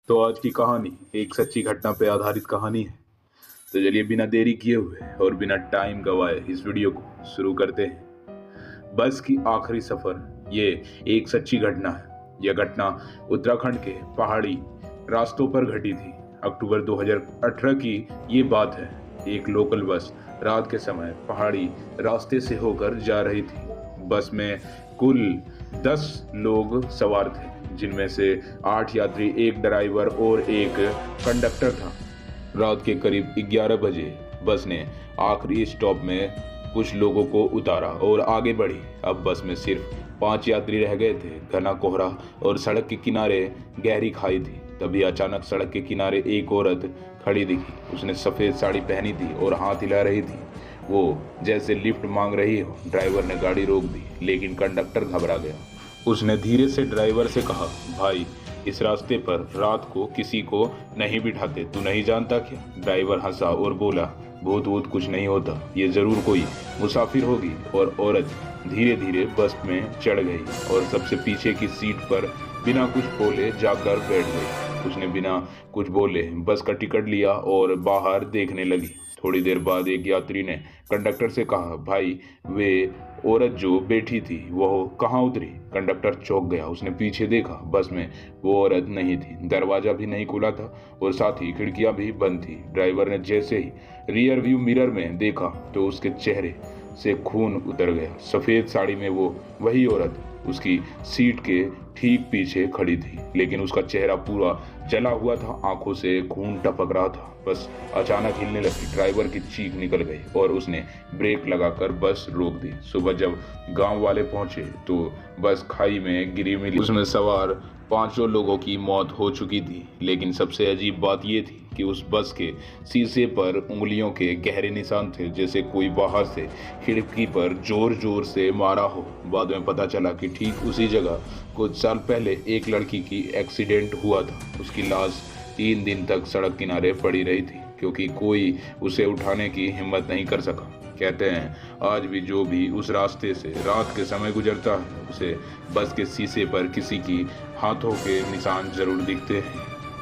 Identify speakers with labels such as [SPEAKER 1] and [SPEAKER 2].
[SPEAKER 1] तो आज की कहानी एक सच्ची घटना पे आधारित कहानी है। तो चलिए बिना देरी किए हुए और बिना टाइम गवाए इस वीडियो को शुरू करते हैं। बस की आखिरी सफर, ये एक सच्ची घटना है। यह घटना उत्तराखंड के पहाड़ी रास्तों पर घटी थी। अक्टूबर 2018 की ये बात है। एक लोकल बस रात के समय पहाड़ी रास्ते से होकर जा रही थी। बस में कुल 10 लोग सवार थे, जिनमें से 8 यात्री, एक ड्राइवर और एक कंडक्टर था। रात के करीब 11 बजे बस ने आखिरी स्टॉप में कुछ लोगों को उतारा और आगे बढ़ी। अब बस में सिर्फ 5 यात्री रह गए थे। घना कोहरा और सड़क के किनारे गहरी खाई थी। तभी अचानक सड़क के किनारे एक औरत खड़ी दिखी। उसने सफेद साड़ी पहनी थी और हाथ हिला रही थी, वो जैसे लिफ्ट मांग रही हो। ड्राइवर ने गाड़ी रोक दी, लेकिन कंडक्टर घबरा गया। उसने धीरे से ड्राइवर से कहा, भाई, इस रास्ते पर रात को किसी को नहीं बिठाते, तू नहीं जानता क्या? ड्राइवर हंसा और बोला, भूत वूत कुछ नहीं होता, ये जरूर कोई मुसाफिर होगी। और औरत धीरे धीरे बस में चढ़ गई और सबसे पीछे की सीट पर बिना कुछ बोले जाकर बैठ गई। उसने बिना कुछ बोले बस का टिकट लिया और बाहर देखने लगी। थोड़ी देर बाद एक यात्री ने कंडक्टर से कहा, भाई, वे औरत जो बैठी थी वह कहाँ उतरी? कंडक्टर चौंक गया। उसने पीछे देखा, बस में वो औरत नहीं थी। दरवाजा भी नहीं खुला था और साथ ही खिड़कियां भी बंद थी। ड्राइवर ने जैसे ही रियर व्यू मिरर में देखा तो उसके चेहरे से खून उतर गया। सफेद साड़ी में वो वही औरत उसकी सीट के ठीक पीछे खड़ी थी, लेकिन उसका चेहरा पूरा जला हुआ था, आंखों से खून टपक रहा था। बस अचानक हिलने लगी। ड्राइवर की चीख निकल गई और उसने ब्रेक लगाकर बस रोक दी। सुबह जब गांव वाले पहुंचे तो बस खाई में गिरी मिली। उसमें सवार 5 लोगों की मौत हो चुकी थी, लेकिन सबसे अजीब बात यह थी कि उस बस के शीशे पर उंगलियों के गहरे निशान थे, जैसे कोई बाहर से खिड़की पर जोर जोर से मारा हो। बाद में पता चला कि ठीक उसी जगह कुछ साल पहले एक लड़की की एक्सीडेंट हुआ था। उसकी लाश 3 दिन तक सड़क किनारे पड़ी रही थी, क्योंकि कोई उसे उठाने की हिम्मत नहीं कर सका। कहते हैं आज भी जो भी उस रास्ते से रात के समय गुजरता है, उसे बस के शीशे पर किसी की हाथों के निशान जरूर दिखते हैं।